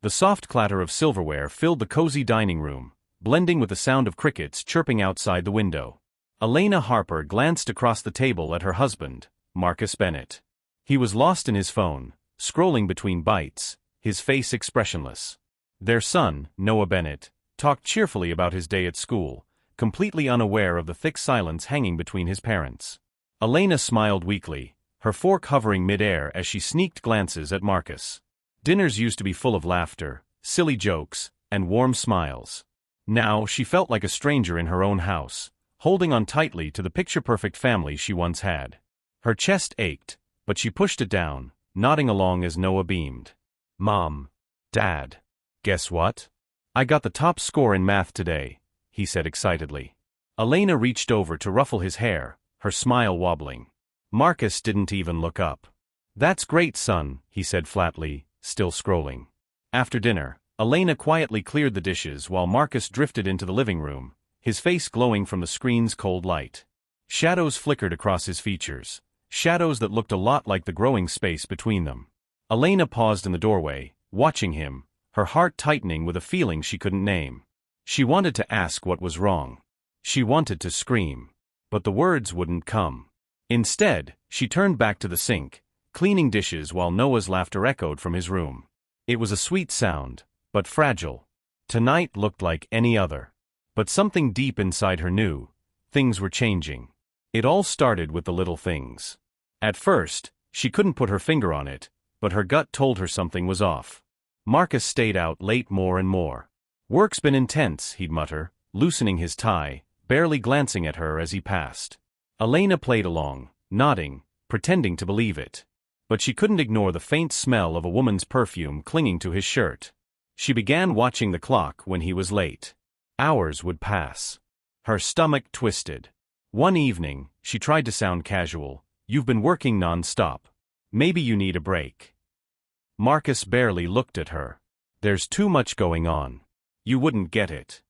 The soft clatter of silverware filled the cozy dining room, blending with the sound of crickets chirping outside the window. Elena Harper glanced across the table at her husband, Marcus Bennett. He was lost in his phone, scrolling between bites, his face expressionless. Their son, Noah Bennett, talked cheerfully about his day at school, completely unaware of the thick silence hanging between his parents. Elena smiled weakly, her fork hovering mid-air as she sneaked glances at Marcus. Dinners used to be full of laughter, silly jokes, and warm smiles. Now she felt like a stranger in her own house, holding on tightly to the picture-perfect family she once had. Her chest ached, but she pushed it down, nodding along as Noah beamed. "Mom. Dad. Guess what? I got the top score in math today," he said excitedly. Elena reached over to ruffle his hair, her smile wobbling. Marcus didn't even look up. "That's great, son," he said flatly, still scrolling. After dinner, Elena quietly cleared the dishes while Marcus drifted into the living room, his face glowing from the screen's cold light. Shadows flickered across his features, shadows that looked a lot like the growing space between them. Elena paused in the doorway, watching him, her heart tightening with a feeling she couldn't name. She wanted to ask what was wrong. She wanted to scream. But the words wouldn't come. Instead, she turned back to the sink, cleaning dishes while Noah's laughter echoed from his room. It was a sweet sound, but fragile. Tonight looked like any other. But something deep inside her knew. Things were changing. It all started with the little things. At first, she couldn't put her finger on it, but her gut told her something was off. Marcus stayed out late more and more. "Work's been intense," he'd mutter, loosening his tie, barely glancing at her as he passed. Elena played along, nodding, pretending to believe it. But she couldn't ignore the faint smell of a woman's perfume clinging to his shirt. She began watching the clock when he was late. Hours would pass. Her stomach twisted. One evening, she tried to sound casual. "You've been working non-stop. Maybe you need a break." Marcus barely looked at her. "There's too much going on. You wouldn't get it."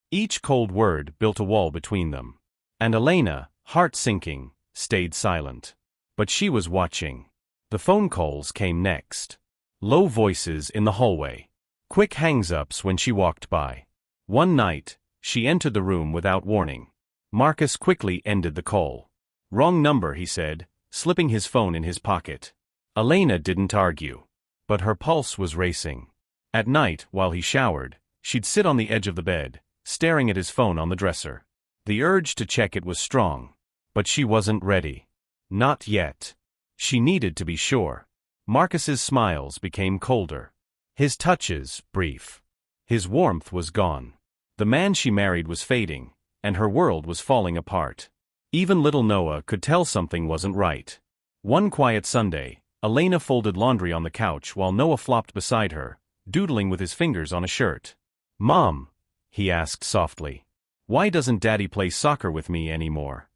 Each cold word built a wall between them. And Elena, heart sinking, stayed silent. But she was watching. The phone calls came next. Low voices in the hallway. Quick hangs-ups when she walked by. One night, she entered the room without warning. Marcus quickly ended the call. "Wrong number," he said, slipping his phone in his pocket. Elena didn't argue. But her pulse was racing. At night, while he showered, she'd sit on the edge of the bed, staring at his phone on the dresser. The urge to check it was strong. But she wasn't ready. Not yet. She needed to be sure. Marcus's smiles became colder. His touches, brief. His warmth was gone. The man she married was fading, and her world was falling apart. Even little Noah could tell something wasn't right. One quiet Sunday, Elena folded laundry on the couch while Noah flopped beside her, doodling with his fingers on a shirt. "Mom," he asked softly, "why doesn't Daddy play soccer with me anymore?"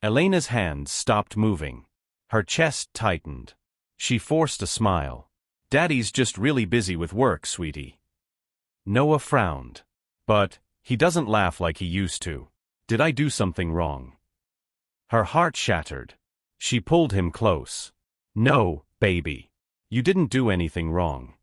Elena's hands stopped moving. Her chest tightened. She forced a smile. "Daddy's just really busy with work, sweetie." Noah frowned. "But, he doesn't laugh like he used to. Did I do something wrong?" Her heart shattered. She pulled him close. "No, baby. You didn't do anything wrong.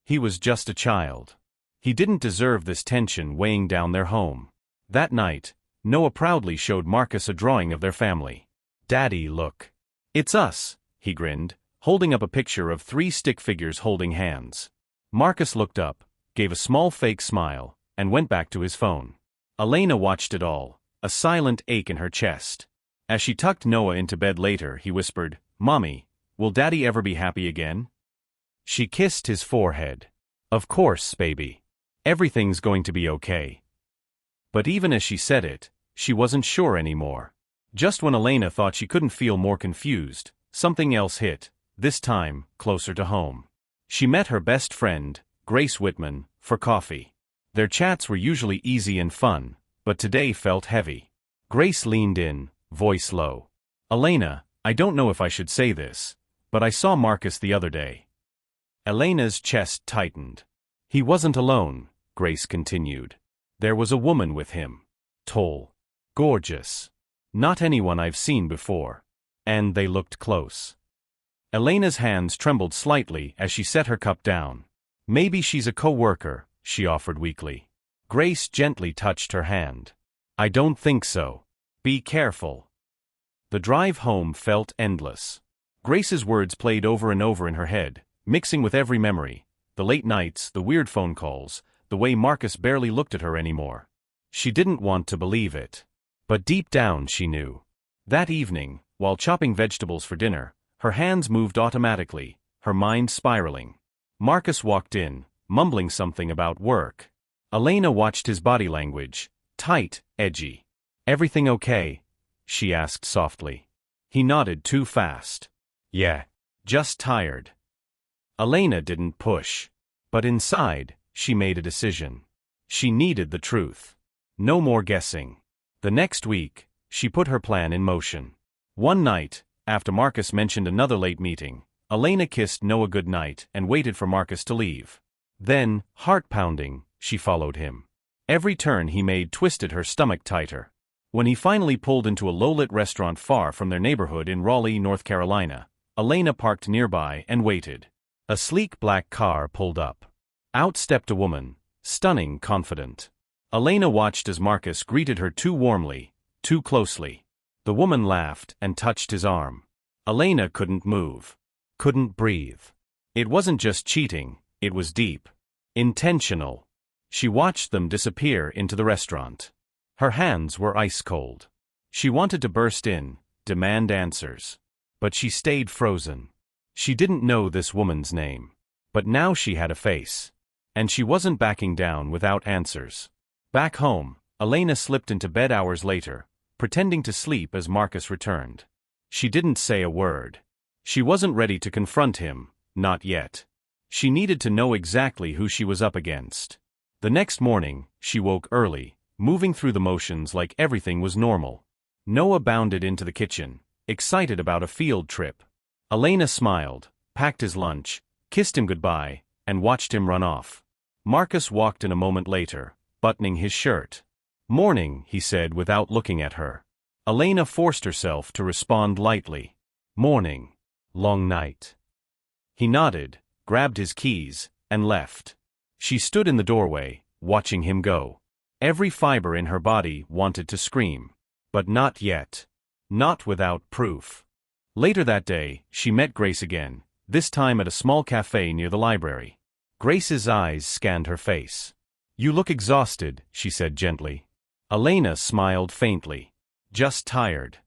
He was just a child. He didn't deserve this tension weighing down their home." That night, Noah proudly showed Marcus a drawing of their family. "Daddy, look. It's us," he grinned, holding up a picture of 3 stick figures holding hands. Marcus looked up, gave a small fake smile, and went back to his phone. Elena watched it all, a silent ache in her chest. As she tucked Noah into bed later, he whispered, "Mommy, will Daddy ever be happy again?" She kissed his forehead. "Of course, baby. Everything's going to be okay." But even as she said it, she wasn't sure anymore. Just when Elena thought she couldn't feel more confused, something else hit, this time, closer to home. She met her best friend, Grace Whitman, for coffee. Their chats were usually easy and fun, but today felt heavy. Grace leaned in, voice low. "Elena, I don't know if I should say this, but I saw Marcus the other day." Elena's chest tightened. "He wasn't alone," Grace continued. "There was a woman with him. Tall. Gorgeous. Not anyone I've seen before. And they looked close." Elena's hands trembled slightly as she set her cup down. Maybe she's a co-worker, she offered weakly. Grace gently touched her hand. I don't think so. Be careful. The drive home felt endless. Grace's words played over and over in her head, mixing with every memory. The late nights, the weird phone calls, the way Marcus barely looked at her anymore. She didn't want to believe it. But deep down she knew. That evening, while chopping vegetables for dinner, her hands moved automatically, her mind spiraling. Marcus walked in, mumbling something about work. Elena watched his body language, tight, edgy. Everything okay? She asked softly. He nodded too fast. Yeah. Just tired. Elena didn't push. But inside, she made a decision. She needed the truth. No more guessing. The next week, she put her plan in motion. One night, after Marcus mentioned another late meeting, Elena kissed Noah goodnight and waited for Marcus to leave. Then, heart-pounding, she followed him. Every turn he made twisted her stomach tighter. When he finally pulled into a low-lit restaurant far from their neighborhood in Raleigh, North Carolina, Elena parked nearby and waited. A sleek black car pulled up. Out stepped a woman, stunning, confident. Elena watched as Marcus greeted her too warmly, too closely. The woman laughed and touched his arm. Elena couldn't move. Couldn't breathe. It wasn't just cheating, it was deep. Intentional. She watched them disappear into the restaurant. Her hands were ice cold. She wanted to burst in, demand answers. But she stayed frozen. She didn't know this woman's name. But now she had a face. And she wasn't backing down without answers. Back home, Elena slipped into bed hours later, pretending to sleep as Marcus returned. She didn't say a word. She wasn't ready to confront him, not yet. She needed to know exactly who she was up against. The next morning, she woke early, moving through the motions like everything was normal. Noah bounded into the kitchen, excited about a field trip. Elena smiled, packed his lunch, kissed him goodbye, and watched him run off. Marcus walked in a moment later, buttoning his shirt. Morning, he said without looking at her. Elena forced herself to respond lightly. Morning. Long night. He nodded, grabbed his keys, and left. She stood in the doorway, watching him go. Every fiber in her body wanted to scream. But not yet. Not without proof. Later that day, she met Grace again, this time at a small cafe near the library. Grace's eyes scanned her face. You look exhausted, she said gently. Elena smiled faintly. Just tired.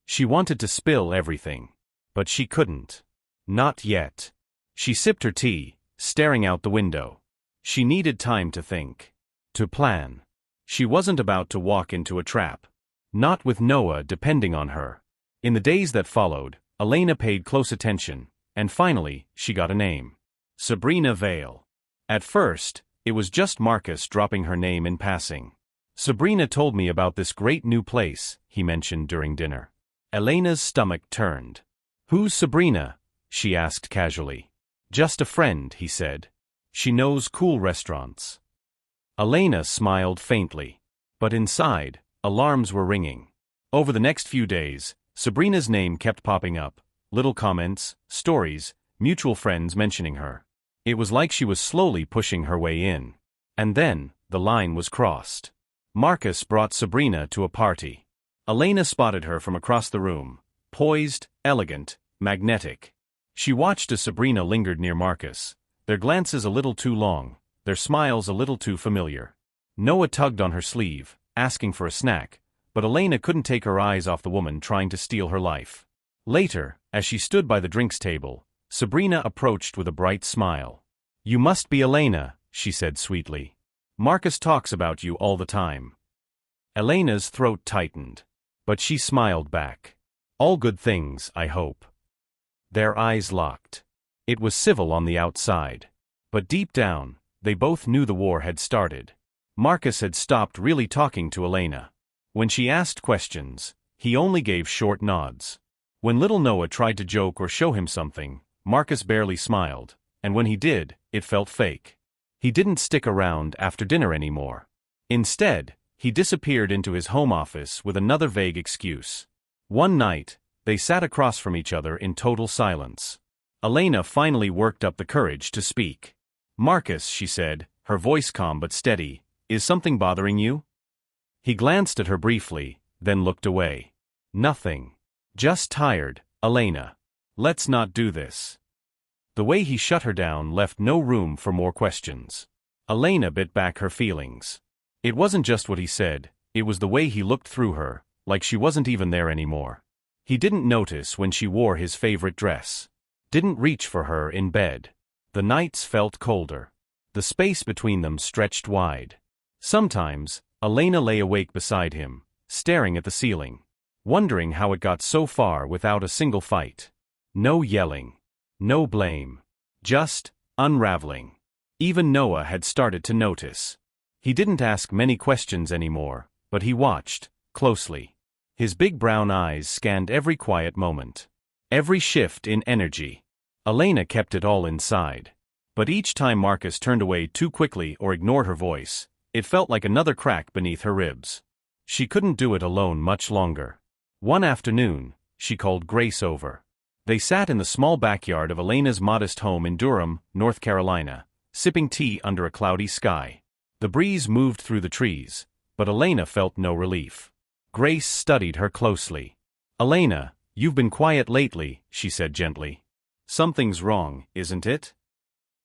She wanted to spill everything. But she couldn't. Not yet. She sipped her tea, staring out the window. She needed time to think. To plan. She wasn't about to walk into a trap. Not with Noah depending on her. In the days that followed, Elena paid close attention, and finally, she got a name. Sabrina Vale. At first, it was just Marcus dropping her name in passing. Sabrina told me about this great new place, he mentioned during dinner. Elena's stomach turned. Who's Sabrina? She asked casually. Just a friend, he said. She knows cool restaurants. Elena smiled faintly. But inside, alarms were ringing. Over the next few days, Sabrina's name kept popping up. Little comments, stories, mutual friends mentioning her. It was like she was slowly pushing her way in. And then, the line was crossed. Marcus brought Sabrina to a party. Elena spotted her from across the room, poised, elegant, magnetic. She watched as Sabrina lingered near Marcus, their glances a little too long, their smiles a little too familiar. Noah tugged on her sleeve, asking for a snack, but Elena couldn't take her eyes off the woman trying to steal her life. Later, as she stood by the drinks table, Sabrina approached with a bright smile. You must be Elena, she said sweetly. Marcus talks about you all the time. Elena's throat tightened. But she smiled back. All good things, I hope. Their eyes locked. It was civil on the outside. But deep down, they both knew the war had started. Marcus had stopped really talking to Elena. When she asked questions, he only gave short nods. When little Noah tried to joke or show him something, Marcus barely smiled, and when he did, it felt fake. He didn't stick around after dinner anymore. Instead, he disappeared into his home office with another vague excuse. One night, they sat across from each other in total silence. Elena finally worked up the courage to speak. Marcus, she said, her voice calm but steady, is something bothering you? He glanced at her briefly, then looked away. Nothing. Just tired, Elena. Let's not do this. The way he shut her down left no room for more questions. Elena bit back her feelings. It wasn't just what he said, it was the way he looked through her, like she wasn't even there anymore. He didn't notice when she wore his favorite dress. Didn't reach for her in bed. The nights felt colder. The space between them stretched wide. Sometimes, Elena lay awake beside him, staring at the ceiling, wondering how it got so far without a single fight. No yelling. No blame. Just unraveling. Even Noah had started to notice. He didn't ask many questions anymore, but he watched, closely. His big brown eyes scanned every quiet moment. Every shift in energy. Elena kept it all inside. But each time Marcus turned away too quickly or ignored her voice, it felt like another crack beneath her ribs. She couldn't do it alone much longer. One afternoon, she called Grace over. They sat in the small backyard of Elena's modest home in Durham, North Carolina, sipping tea under a cloudy sky. The breeze moved through the trees, but Elena felt no relief. Grace studied her closely. "Elena, you've been quiet lately," she said gently. "Something's wrong, isn't it?"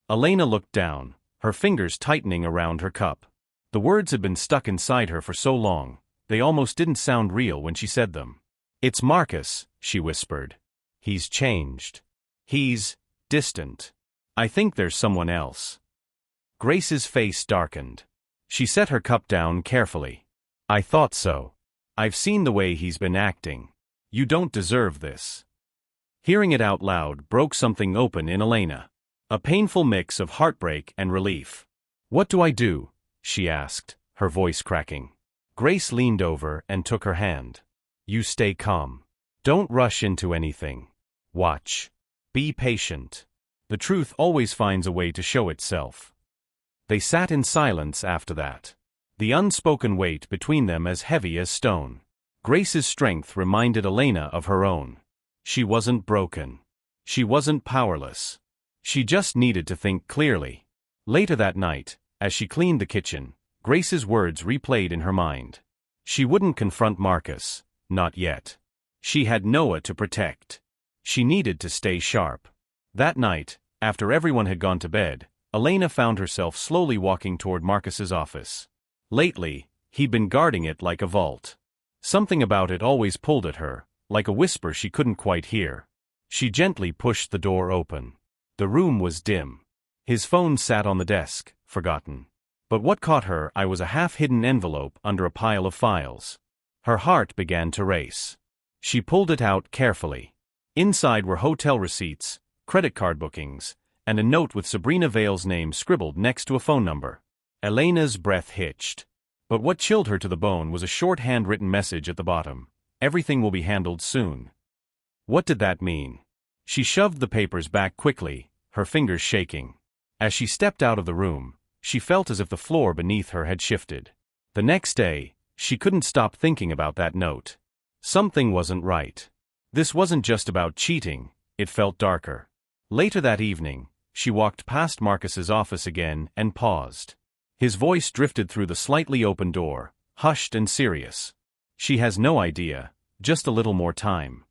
Elena looked down, her fingers tightening around her cup. The words had been stuck inside her for so long, they almost didn't sound real when she said them. "It's Marcus," she whispered. "He's changed. He's distant. I think there's someone else." Grace's face darkened. She set her cup down carefully. "I thought so. I've seen the way he's been acting. You don't deserve this." Hearing it out loud broke something open in Elena. A painful mix of heartbreak and relief. "What do I do?" she asked, her voice cracking. Grace leaned over and took her hand. "You stay calm. Don't rush into anything. Watch. Be patient. The truth always finds a way to show itself." They sat in silence after that. The unspoken weight between them as heavy as stone. Grace's strength reminded Elena of her own. She wasn't broken. She wasn't powerless. She just needed to think clearly. Later that night, as she cleaned the kitchen, Grace's words replayed in her mind. She wouldn't confront Marcus, not yet. She had Noah to protect. She needed to stay sharp. That night, after everyone had gone to bed, Elena found herself slowly walking toward Marcus's office. Lately, he'd been guarding it like a vault. Something about it always pulled at her, like a whisper she couldn't quite hear. She gently pushed the door open. The room was dim. His phone sat on the desk, forgotten. But what caught her eye was a half-hidden envelope under a pile of files. Her heart began to race. She pulled it out carefully. Inside were hotel receipts, credit card bookings, and a note with Sabrina Vale's name scribbled next to a phone number. Elena's breath hitched. But what chilled her to the bone was a short handwritten message at the bottom. "Everything will be handled soon." What did that mean? She shoved the papers back quickly, her fingers shaking. As she stepped out of the room, she felt as if the floor beneath her had shifted. The next day, she couldn't stop thinking about that note. Something wasn't right. This wasn't just about cheating, it felt darker. Later that evening, she walked past Marcus's office again and paused. His voice drifted through the slightly open door, hushed and serious. "She has no idea, just a little more time."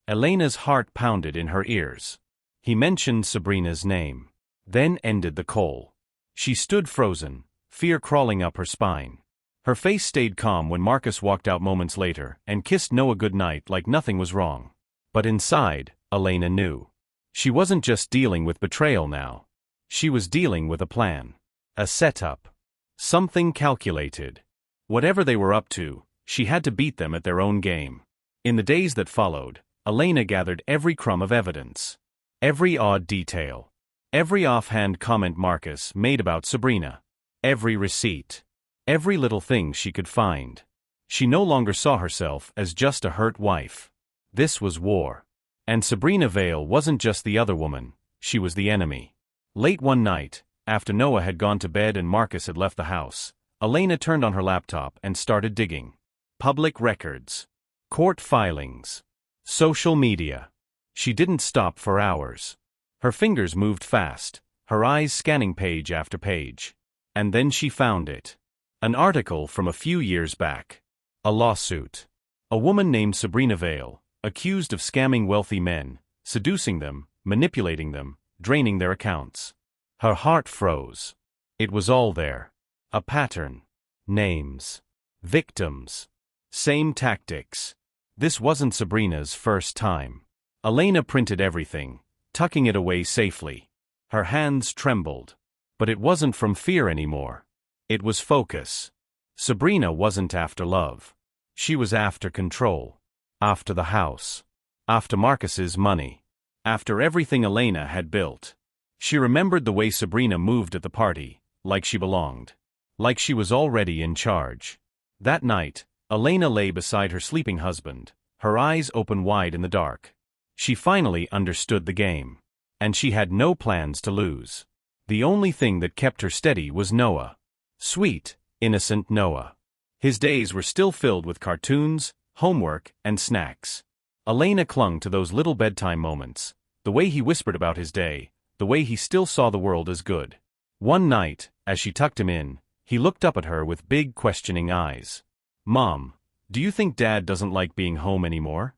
Elena's heart pounded in her ears. He mentioned Sabrina's name, then ended the call. She stood frozen, fear crawling up her spine. Her face stayed calm when Marcus walked out moments later and kissed Noah goodnight like nothing was wrong. But inside, Elena knew. She wasn't just dealing with betrayal now. She was dealing with a plan. A setup. Something calculated. Whatever they were up to, she had to beat them at their own game. In the days that followed, Elena gathered every crumb of evidence. Every odd detail. Every offhand comment Marcus made about Sabrina. Every receipt. Every little thing she could find. She no longer saw herself as just a hurt wife. This was war. And Sabrina Vale wasn't just the other woman, she was the enemy. Late one night, after Noah had gone to bed and Marcus had left the house, Elena turned on her laptop and started digging. Public records. Court filings. Social media. She didn't stop for hours. Her fingers moved fast, her eyes scanning page after page. And then she found it. An article from a few years back. A lawsuit. A woman named Sabrina Vale, accused of scamming wealthy men, seducing them, manipulating them, draining their accounts. Her heart froze. It was all there. A pattern. Names. Victims. Same tactics. This wasn't Sabrina's first time. Elena printed everything, tucking it away safely. Her hands trembled. But it wasn't from fear anymore. It was focus. Sabrina wasn't after love. She was after control. After the house. After Marcus's money. After everything Elena had built. She remembered the way Sabrina moved at the party, like she belonged. Like she was already in charge. That night, Elena lay beside her sleeping husband, her eyes open wide in the dark. She finally understood the game. And she had no plans to lose. The only thing that kept her steady was Noah. Sweet, innocent Noah. His days were still filled with cartoons, homework, and snacks. Elena clung to those little bedtime moments, the way he whispered about his day, the way he still saw the world as good. One night, as she tucked him in, he looked up at her with big questioning eyes. "Mom, do you think Dad doesn't like being home anymore?"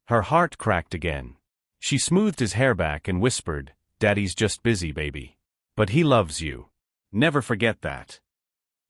Her heart cracked again. She smoothed his hair back and whispered, "Daddy's just busy, baby. But he loves you. Never forget that."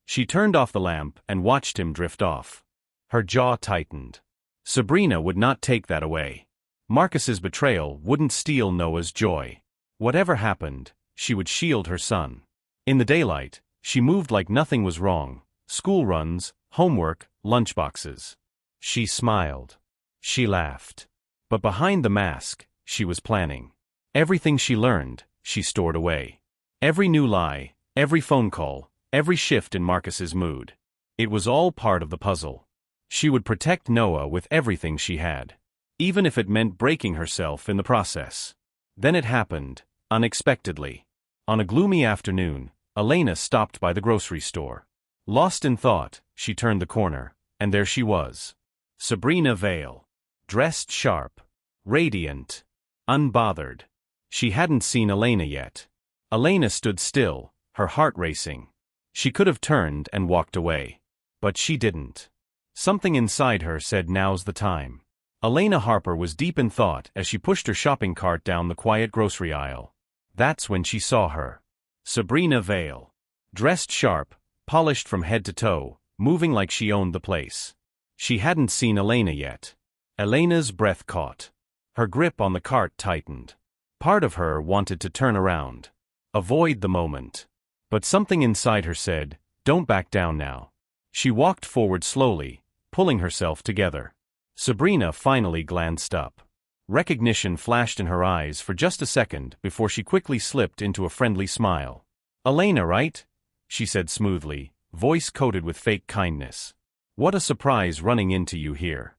She turned off the lamp and watched him drift off. Her jaw tightened. Sabrina would not take that away. Marcus's betrayal wouldn't steal Noah's joy. Whatever happened, she would shield her son. In the daylight, she moved like nothing was wrong. School runs, homework, lunchboxes. She smiled. She laughed. But behind the mask, she was planning. Everything she learned, she stored away. Every new lie, every phone call, every shift in Marcus's mood. It was all part of the puzzle. She would protect Noah with everything she had. Even if it meant breaking herself in the process. Then it happened, unexpectedly. On a gloomy afternoon, Elena stopped by the grocery store. Lost in thought, she turned the corner, and there she was. Sabrina Vale. Dressed sharp. Radiant. Unbothered. She hadn't seen Elena yet. Elena stood still, her heart racing. She could have turned and walked away. But she didn't. Something inside her said now's the time. Elena Harper was deep in thought as she pushed her shopping cart down the quiet grocery aisle. That's when she saw her. Sabrina Vale. Dressed sharp, polished from head to toe, moving like she owned the place. She hadn't seen Elena yet. Elena's breath caught. Her grip on the cart tightened. Part of her wanted to turn around. Avoid the moment. But something inside her said, "Don't back down now." She walked forward slowly, pulling herself together. Sabrina finally glanced up. Recognition flashed in her eyes for just a second before she quickly slipped into a friendly smile. "Elena, right?" she said smoothly, voice coated with fake kindness. "What a surprise running into you here."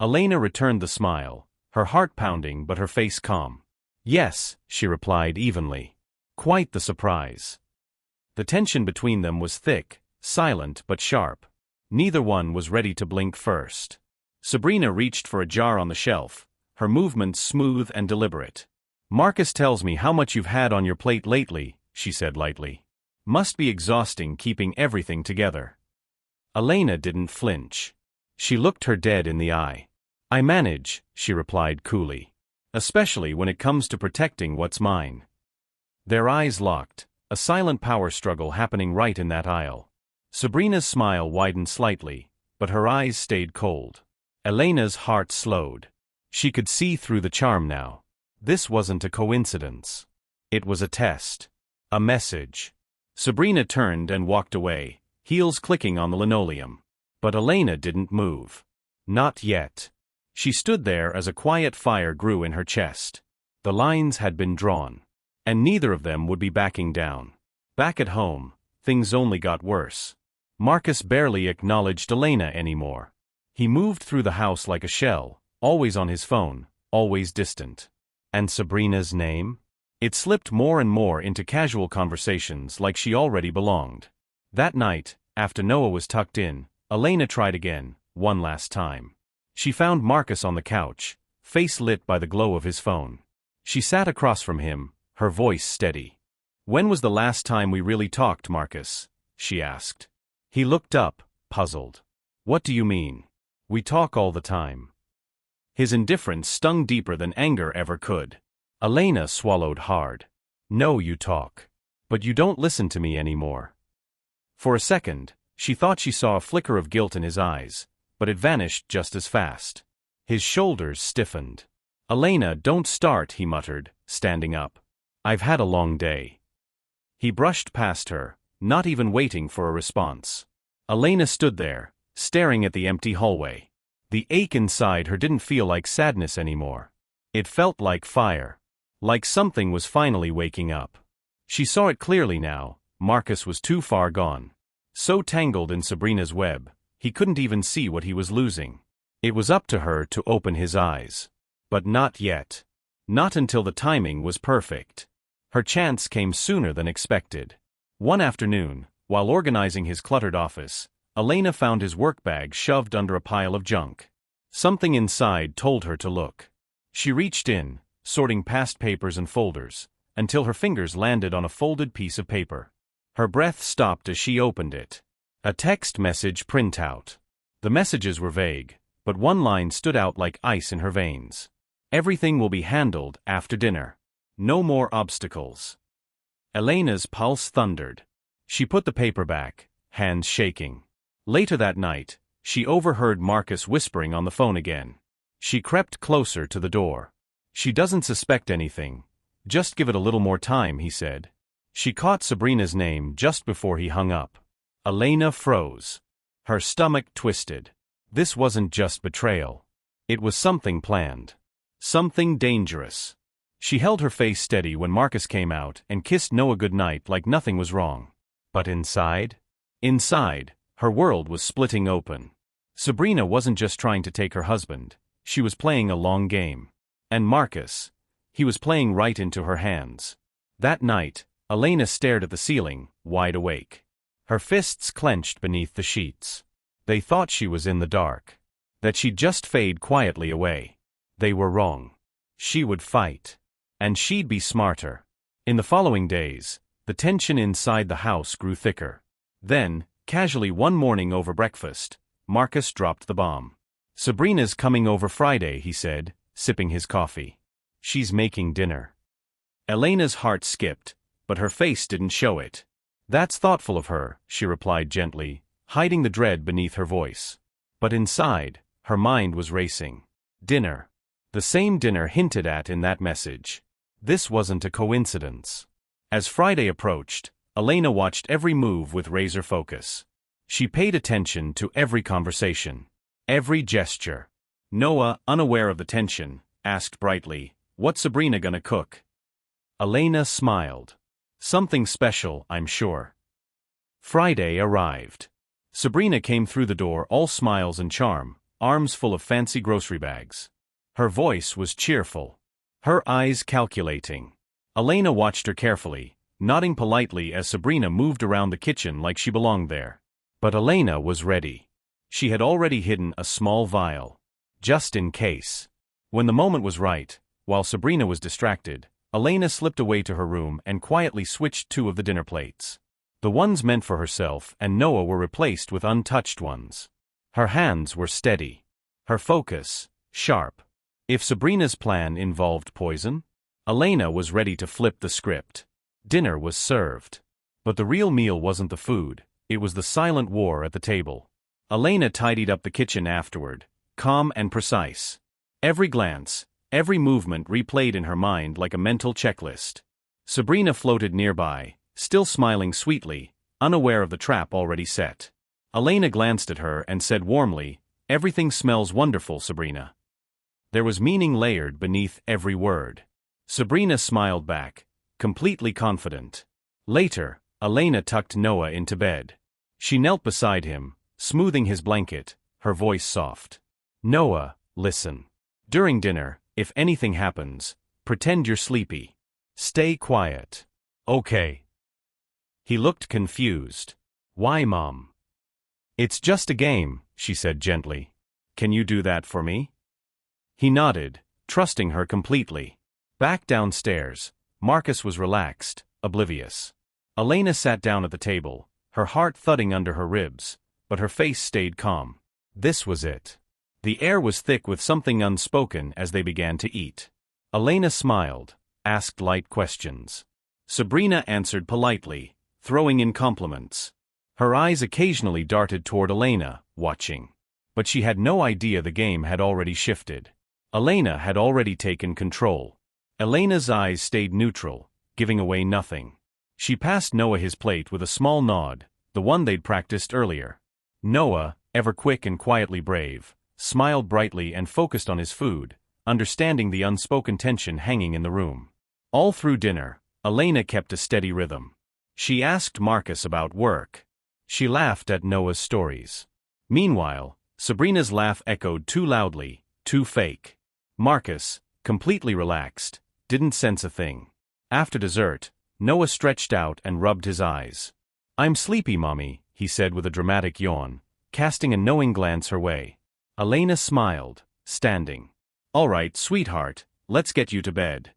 Elena returned the smile, her heart pounding but her face calm. "Yes," she replied evenly. Quite the surprise. The tension between them was thick, silent but sharp. Neither one was ready to blink first. Sabrina reached for a jar on the shelf, her movements smooth and deliberate. "Marcus tells me how much you've had on your plate lately," she said lightly. "Must be exhausting keeping everything together." Elena didn't flinch. She looked her dead in the eye. "I manage," she replied coolly. "Especially when it comes to protecting what's mine." Their eyes locked, a silent power struggle happening right in that aisle. Sabrina's smile widened slightly, but her eyes stayed cold. Elena's heart slowed. She could see through the charm now. This wasn't a coincidence. It was a test. A message. Sabrina turned and walked away, heels clicking on the linoleum. But Elena didn't move. Not yet. She stood there as a quiet fire grew in her chest. The lines had been drawn. And neither of them would be backing down. Back at home, things only got worse. Marcus barely acknowledged Elena anymore. He moved through the house like a shell, always on his phone, always distant. And Sabrina's name? It slipped more and more into casual conversations like she already belonged. That night, after Noah was tucked in, Elena tried again, one last time. She found Marcus on the couch, face lit by the glow of his phone. She sat across from him, her voice steady. When was the last time we really talked, Marcus? She asked. He looked up, puzzled. What do you mean? We talk all the time. His indifference stung deeper than anger ever could. Elena swallowed hard. No, you talk. But you don't listen to me anymore. For a second, she thought she saw a flicker of guilt in his eyes, but it vanished just as fast. His shoulders stiffened. Elena, don't start, he muttered, standing up. I've had a long day. He brushed past her, not even waiting for a response. Elena stood there, staring at the empty hallway. The ache inside her didn't feel like sadness anymore. It felt like fire. Like something was finally waking up. She saw it clearly now. Marcus was too far gone. So tangled in Sabrina's web, he couldn't even see what he was losing. It was up to her to open his eyes. But not yet. Not until the timing was perfect. Her chance came sooner than expected. One afternoon, while organizing his cluttered office, Elena found his work bag shoved under a pile of junk. Something inside told her to look. She reached in, sorting past papers and folders, until her fingers landed on a folded piece of paper. Her breath stopped as she opened it. A text message printout. The messages were vague, but one line stood out like ice in her veins. Everything will be handled after dinner. No more obstacles. Elena's pulse thundered. She put the paper back, hands shaking. Later that night, she overheard Marcus whispering on the phone again. She crept closer to the door. She doesn't suspect anything. Just give it a little more time, he said. She caught Sabrina's name just before he hung up. Elena froze. Her stomach twisted. This wasn't just betrayal. It was something planned. Something dangerous. She held her face steady when Marcus came out and kissed Noah goodnight like nothing was wrong. But inside? Inside, her world was splitting open. Sabrina wasn't just trying to take her husband. She was playing a long game. And Marcus, he was playing right into her hands. That night, Elena stared at the ceiling, wide awake. Her fists clenched beneath the sheets. They thought she was in the dark. That she'd just fade quietly away. They were wrong. She would fight. And she'd be smarter. In the following days, the tension inside the house grew thicker. Then, casually one morning over breakfast, Marcus dropped the bomb. Sabrina's coming over Friday, he said, sipping his coffee. She's making dinner. Elena's heart skipped, but her face didn't show it. That's thoughtful of her, she replied gently, hiding the dread beneath her voice. But inside, her mind was racing. Dinner. The same dinner hinted at in that message. This wasn't a coincidence. As Friday approached, Elena watched every move with razor focus. She paid attention to every conversation, every gesture. Noah, unaware of the tension, asked brightly, "What's Sabrina gonna cook?" Elena smiled. "Something special, I'm sure." Friday arrived. Sabrina came through the door all smiles and charm, arms full of fancy grocery bags. Her voice was cheerful. Her eyes calculating. Elena watched her carefully, nodding politely as Sabrina moved around the kitchen like she belonged there. But Elena was ready. She had already hidden a small vial. Just in case. When the moment was right, while Sabrina was distracted, Elena slipped away to her room and quietly switched two of the dinner plates. The ones meant for herself and Noah were replaced with untouched ones. Her hands were steady. Her focus, sharp. If Sabrina's plan involved poison, Elena was ready to flip the script. Dinner was served. But the real meal wasn't the food, it was the silent war at the table. Elena tidied up the kitchen afterward, calm and precise. Every glance, every movement replayed in her mind like a mental checklist. Sabrina floated nearby, still smiling sweetly, unaware of the trap already set. Elena glanced at her and said warmly, "Everything smells wonderful, Sabrina." There was meaning layered beneath every word. Sabrina smiled back, completely confident. Later, Elena tucked Noah into bed. She knelt beside him, smoothing his blanket, her voice soft. "Noah, listen. During dinner, if anything happens, pretend you're sleepy. Stay quiet. Okay?" He looked confused. "Why, Mom?" "It's just a game," she said gently. "Can you do that for me?" He nodded, trusting her completely. Back downstairs, Marcus was relaxed, oblivious. Elena sat down at the table, her heart thudding under her ribs, but her face stayed calm. This was it. The air was thick with something unspoken as they began to eat. Elena smiled, asked light questions. Sabrina answered politely, throwing in compliments. Her eyes occasionally darted toward Elena, watching. But she had no idea the game had already shifted. Elena had already taken control. Elena's eyes stayed neutral, giving away nothing. She passed Noah his plate with a small nod, the one they'd practiced earlier. Noah, ever quick and quietly brave, smiled brightly and focused on his food, understanding the unspoken tension hanging in the room. All through dinner, Elena kept a steady rhythm. She asked Marcus about work. She laughed at Noah's stories. Meanwhile, Sabrina's laugh echoed too loudly, too fake. Marcus, completely relaxed, didn't sense a thing. After dessert, Noah stretched out and rubbed his eyes. "I'm sleepy, Mommy," he said with a dramatic yawn, casting a knowing glance her way. Elena smiled, standing. "All right, sweetheart, let's get you to bed."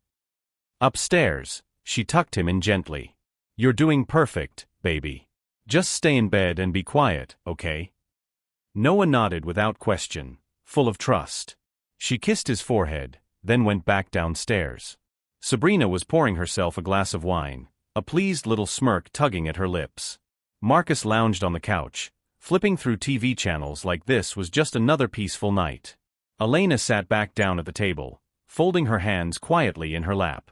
Upstairs, she tucked him in gently. "You're doing perfect, baby. Just stay in bed and be quiet, okay?" Noah nodded without question, full of trust. She kissed his forehead, then went back downstairs. Sabrina was pouring herself a glass of wine, a pleased little smirk tugging at her lips. Marcus lounged on the couch, flipping through TV channels like this was just another peaceful night. Elena sat back down at the table, folding her hands quietly in her lap.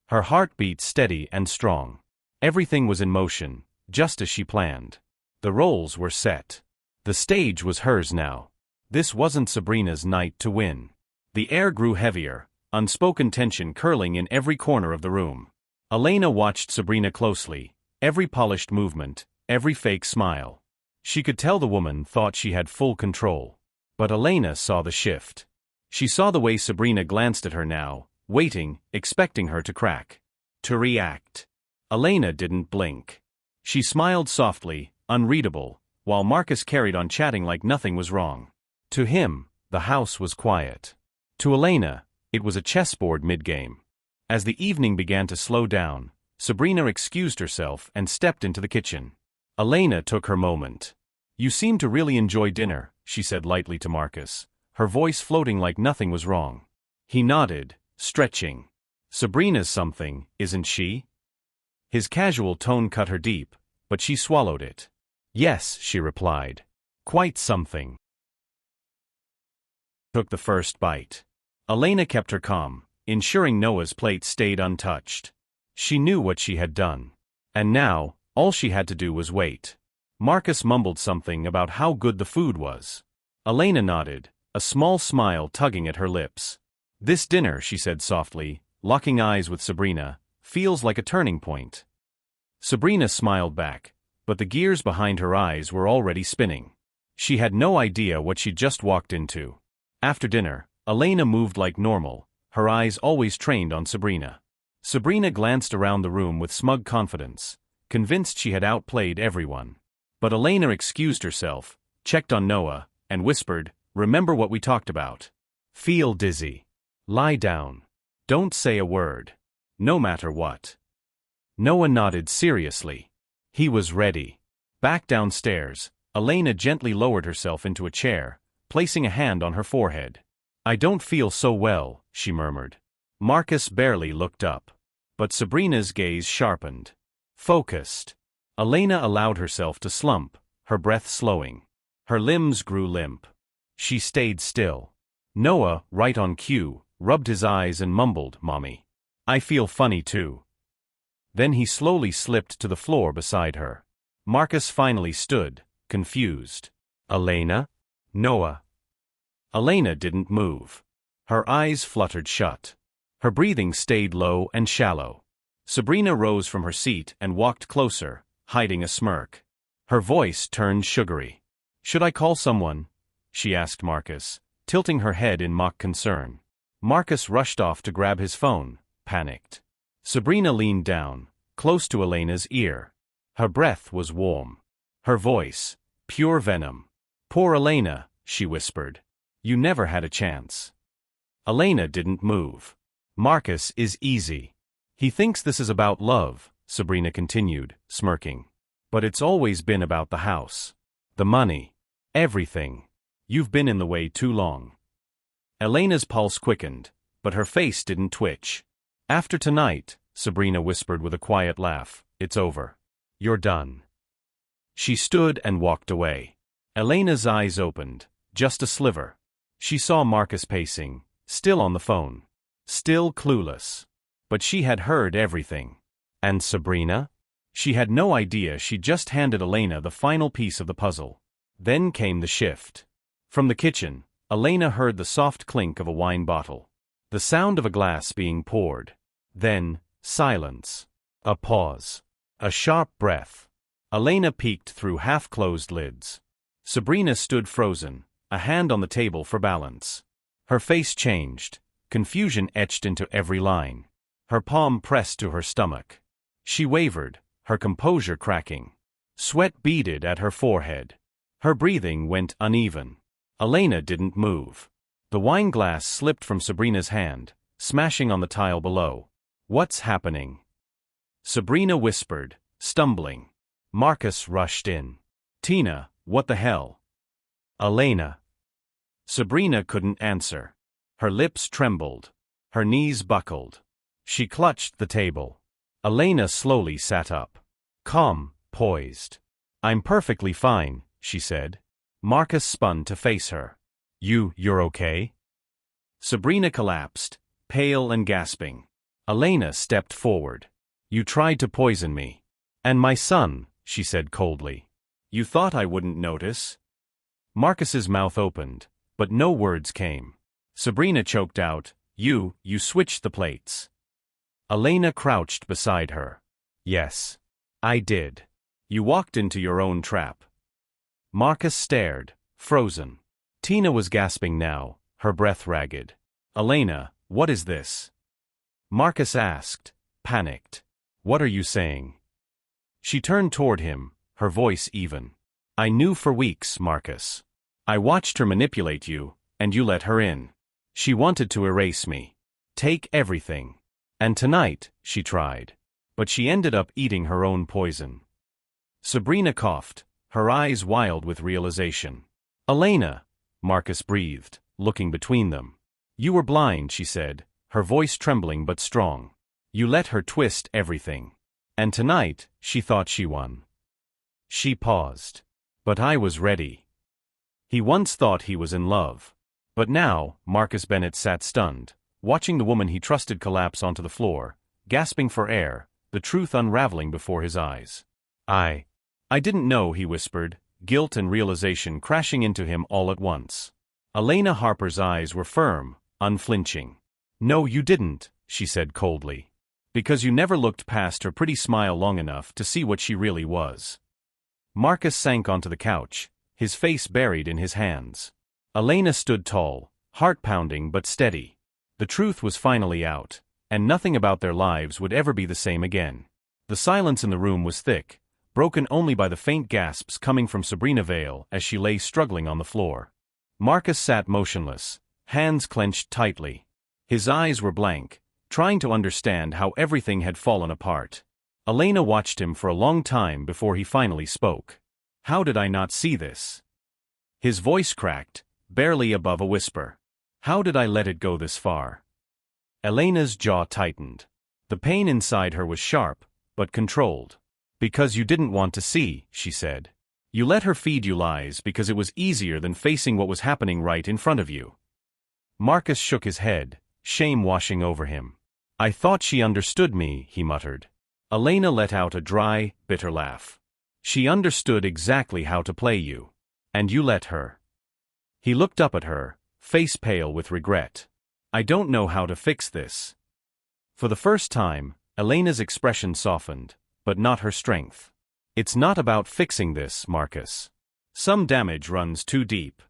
Her heart beat steady and strong. Everything was in motion, just as she planned. The roles were set. The stage was hers now. This wasn't Sabrina's night to win. The air grew heavier, unspoken tension curling in every corner of the room. Elena watched Sabrina closely, every polished movement, every fake smile. She could tell the woman thought she had full control. But Elena saw the shift. She saw the way Sabrina glanced at her now, waiting, expecting her to crack. To react. Elena didn't blink. She smiled softly, unreadable, while Marcus carried on chatting like nothing was wrong. To him, the house was quiet. To Elena, it was a chessboard mid-game. As the evening began to slow down, Sabrina excused herself and stepped into the kitchen. Elena took her moment. "You seem to really enjoy dinner," she said lightly to Marcus, her voice floating like nothing was wrong. He nodded, stretching. "Sabrina's something, isn't she?" His casual tone cut her deep, but she swallowed it. "Yes," she replied. "Quite something." Took the first bite. Elena kept her calm, ensuring Noah's plate stayed untouched. She knew what she had done. And now, all she had to do was wait. Marcus mumbled something about how good the food was. Elena nodded, a small smile tugging at her lips. "This dinner," she said softly, locking eyes with Sabrina, "feels like a turning point." Sabrina smiled back, but the gears behind her eyes were already spinning. She had no idea what she'd just walked into. After dinner, Elena moved like normal, her eyes always trained on Sabrina. Sabrina glanced around the room with smug confidence, convinced she had outplayed everyone. But Elena excused herself, checked on Noah, and whispered, "Remember what we talked about. Feel dizzy. Lie down. Don't say a word. No matter what." Noah nodded seriously. He was ready. Back downstairs, Elena gently lowered herself into a chair, placing a hand on her forehead. "I don't feel so well," she murmured. Marcus barely looked up. But Sabrina's gaze sharpened. Focused. Elena allowed herself to slump, her breath slowing. Her limbs grew limp. She stayed still. Noah, right on cue, rubbed his eyes and mumbled, "Mommy. I feel funny too." Then he slowly slipped to the floor beside her. Marcus finally stood, confused. "Elena?" "Noah." Elena didn't move. Her eyes fluttered shut. Her breathing stayed low and shallow. Sabrina rose from her seat and walked closer, hiding a smirk. Her voice turned sugary. "Should I call someone?" she asked Marcus, tilting her head in mock concern. Marcus rushed off to grab his phone, panicked. Sabrina leaned down, close to Elena's ear. Her breath was warm. Her voice, pure venom. "Poor Elena," she whispered. "You never had a chance." Elena didn't move. "Marcus is easy. He thinks this is about love, Sabrina continued, smirking. But it's always been about the house. The money. Everything. You've been in the way too long. Elena's pulse quickened, but her face didn't twitch. After tonight, Sabrina whispered with a quiet laugh, it's over. You're done. She stood and walked away. Elena's eyes opened, just a sliver. She saw Marcus pacing, still on the phone. Still clueless. But she had heard everything. And Sabrina? She had no idea she'd just handed Elena the final piece of the puzzle. Then came the shift. From the kitchen, Elena heard the soft clink of a wine bottle. The sound of a glass being poured. Then, silence. A pause. A sharp breath. Elena peeked through half-closed lids. Sabrina stood frozen, a hand on the table for balance. Her face changed, confusion etched into every line. Her palm pressed to her stomach. She wavered, her composure cracking. Sweat beaded at her forehead. Her breathing went uneven. Elena didn't move. The wine glass slipped from Sabrina's hand, smashing on the tile below. What's happening? Sabrina whispered, stumbling. Marcus rushed in. Tina, what the hell? Elena. Sabrina couldn't answer. Her lips trembled. Her knees buckled. She clutched the table. Elena slowly sat up. Calm, poised. I'm perfectly fine, she said. Marcus spun to face her. You're okay? Sabrina collapsed, pale and gasping. Elena stepped forward. You tried to poison me. And my son, she said coldly. You thought I wouldn't notice? Marcus's mouth opened, but no words came. Sabrina choked out, You switched the plates. Elena crouched beside her. Yes. I did. You walked into your own trap. Marcus stared, frozen. Tina was gasping now, her breath ragged. Elena, what is this? Marcus asked, panicked. What are you saying? She turned toward him, her voice even. I knew for weeks, Marcus. I watched her manipulate you, and you let her in. She wanted to erase me. Take everything. And tonight, she tried. But she ended up eating her own poison. Sabrina coughed, her eyes wild with realization. Elena, Marcus breathed, looking between them. You were blind, she said, her voice trembling but strong. You let her twist everything. And tonight, she thought she won. She paused. But I was ready. He once thought he was in love. But now, Marcus Bennett sat stunned, watching the woman he trusted collapse onto the floor, gasping for air, the truth unraveling before his eyes. I didn't know, he whispered, guilt and realization crashing into him all at once. Elena Harper's eyes were firm, unflinching. No, you didn't, she said coldly. Because you never looked past her pretty smile long enough to see what she really was. Marcus sank onto the couch, his face buried in his hands. Elena stood tall, heart-pounding but steady. The truth was finally out, and nothing about their lives would ever be the same again. The silence in the room was thick, broken only by the faint gasps coming from Sabrina Vale as she lay struggling on the floor. Marcus sat motionless, hands clenched tightly. His eyes were blank, trying to understand how everything had fallen apart. Elena watched him for a long time before he finally spoke. How did I not see this? His voice cracked, barely above a whisper. How did I let it go this far? Elena's jaw tightened. The pain inside her was sharp, but controlled. Because you didn't want to see, she said. You let her feed you lies because it was easier than facing what was happening right in front of you. Marcus shook his head, shame washing over him. I thought she understood me, he muttered. Elena let out a dry, bitter laugh. She understood exactly how to play you. And you let her. He looked up at her, face pale with regret. I don't know how to fix this. For the first time, Elena's expression softened, but not her strength. It's not about fixing this, Marcus. Some damage runs too deep.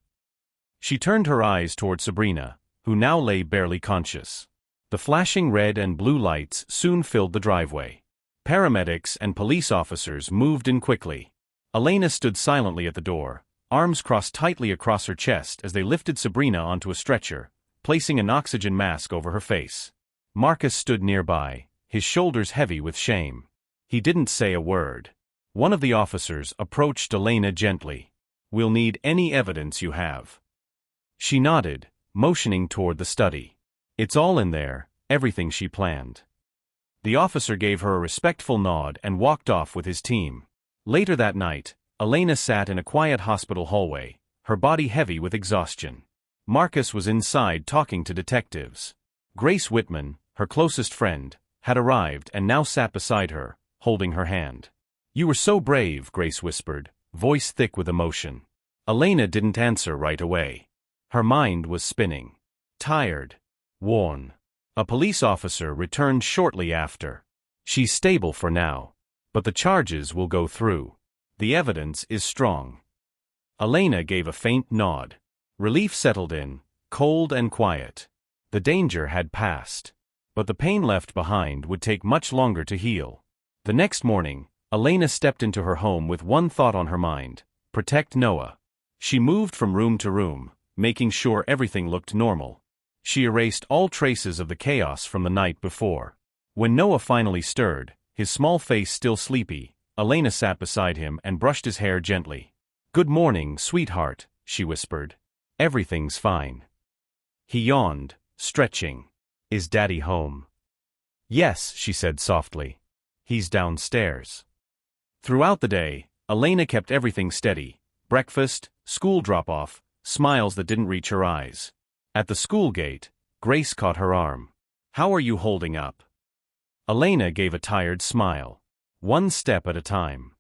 She turned her eyes toward Sabrina, who now lay barely conscious. The flashing red and blue lights soon filled the driveway. Paramedics and police officers moved in quickly. Elena stood silently at the door, arms crossed tightly across her chest as they lifted Sabrina onto a stretcher, placing an oxygen mask over her face. Marcus stood nearby, his shoulders heavy with shame. He didn't say a word. One of the officers approached Elena gently. "We'll need any evidence you have." She nodded, motioning toward the study. "It's all in there, everything she planned." The officer gave her a respectful nod and walked off with his team. Later that night, Elena sat in a quiet hospital hallway, her body heavy with exhaustion. Marcus was inside talking to detectives. Grace Whitman, her closest friend, had arrived and now sat beside her, holding her hand. "You were so brave," Grace whispered, voice thick with emotion. Elena didn't answer right away. Her mind was spinning. Tired. Worn. A police officer returned shortly after. "She's stable for now. But the charges will go through. The evidence is strong." Elena gave a faint nod. Relief settled in, cold and quiet. The danger had passed. But the pain left behind would take much longer to heal. The next morning, Elena stepped into her home with one thought on her mind: protect Noah. She moved from room to room, making sure everything looked normal. She erased all traces of the chaos from the night before. When Noah finally stirred, his small face still sleepy, Elena sat beside him and brushed his hair gently. "Good morning, sweetheart," she whispered. "Everything's fine." He yawned, stretching. "Is Daddy home?" "Yes," she said softly. "He's downstairs." Throughout the day, Elena kept everything steady: breakfast, school drop-off, smiles that didn't reach her eyes. At the school gate, Grace caught her arm. "How are you holding up?" Elena gave a tired smile. One step at a time.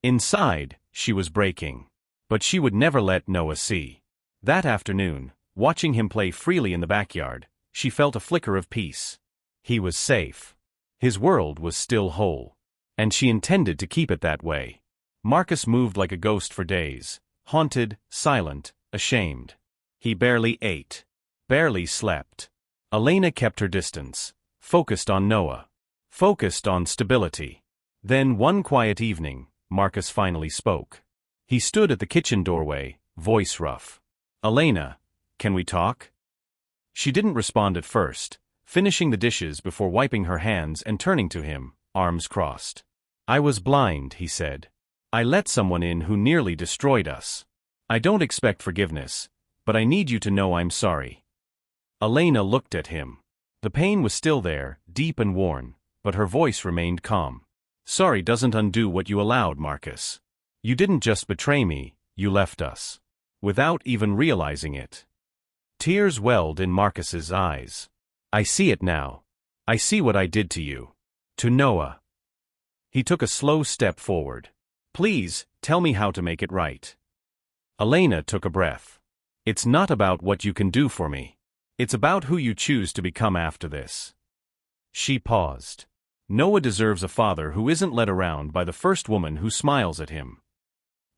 Inside, she was breaking. But she would never let Noah see. That afternoon, watching him play freely in the backyard, she felt a flicker of peace. He was safe. His world was still whole. And she intended to keep it that way. Marcus moved like a ghost for days, haunted, silent, ashamed. He barely ate. Barely slept. Elena kept her distance, focused on Noah. Focused on stability. Then one quiet evening, Marcus finally spoke. He stood at the kitchen doorway, voice rough. "Elena, can we talk?" She didn't respond at first, finishing the dishes before wiping her hands and turning to him, arms crossed. "I was blind," he said. "I let someone in who nearly destroyed us. I don't expect forgiveness, but I need you to know I'm sorry." Elena looked at him. The pain was still there, deep and worn, but her voice remained calm. "Sorry doesn't undo what you allowed, Marcus. You didn't just betray me, you left us. Without even realizing it." Tears welled in Marcus's eyes. "I see it now. I see what I did to you. To Noah." He took a slow step forward. "Please, tell me how to make it right." Elena took a breath. "It's not about what you can do for me. It's about who you choose to become after this." She paused. Noah deserves a father who isn't led around by the first woman who smiles at him.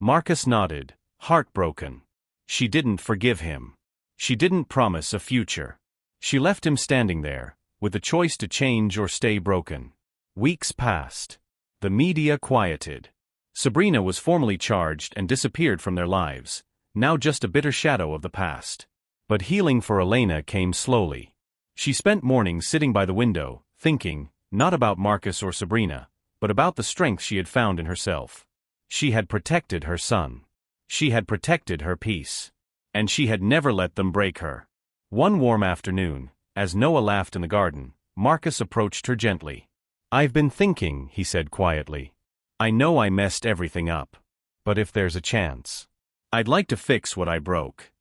Marcus nodded, heartbroken. She didn't forgive him. She didn't promise a future. She left him standing there, with the choice to change or stay broken. Weeks passed. The media quieted. Sabrina was formally charged and disappeared from their lives, now just a bitter shadow of the past. But healing for Elena came slowly. She spent mornings sitting by the window, thinking, not about Marcus or Sabrina, but about the strength she had found in herself. She had protected her son. She had protected her peace. And she had never let them break her. One warm afternoon, as Noah laughed in the garden, Marcus approached her gently. "I've been thinking," he said quietly. "I know I messed everything up. But if there's a chance, I'd like to fix what I broke."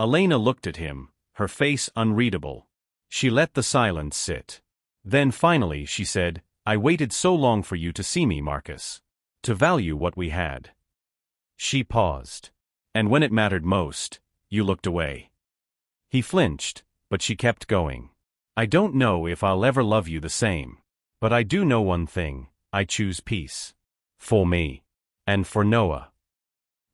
Elena looked at him, her face unreadable. She let the silence sit. Then finally she said, "I waited so long for you to see me, Marcus. To value what we had." She paused. "And when it mattered most, you looked away." He flinched, but she kept going. "I don't know if I'll ever love you the same. But I do know one thing, I choose peace. For me. And for Noah."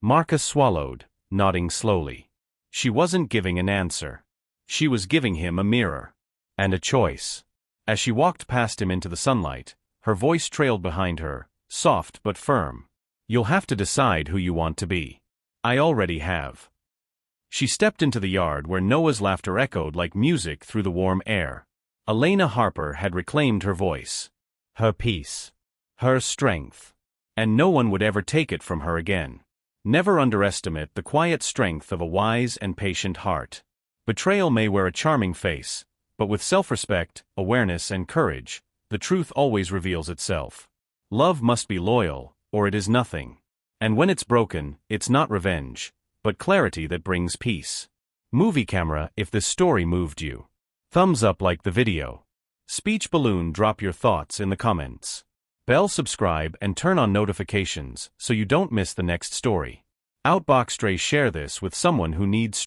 Marcus swallowed, nodding slowly. She wasn't giving an answer. She was giving him a mirror. And a choice. As she walked past him into the sunlight, her voice trailed behind her, soft but firm. "You'll have to decide who you want to be. I already have." She stepped into the yard where Noah's laughter echoed like music through the warm air. Elena Harper had reclaimed her voice. Her peace. her strength. And no one would ever take it from her again. Never underestimate the quiet strength of a wise and patient heart. Betrayal may wear a charming face, but with self-respect, awareness, and courage, the truth always reveals itself. Love must be loyal, or it is nothing. And when it's broken, it's not revenge, but clarity that brings peace. Movie camera, if this story moved you. Thumbs up, like the video. Speech balloon, drop your thoughts in the comments. Bell, subscribe and turn on notifications so you don't miss the next story. Outbox Stray, share this with someone who needs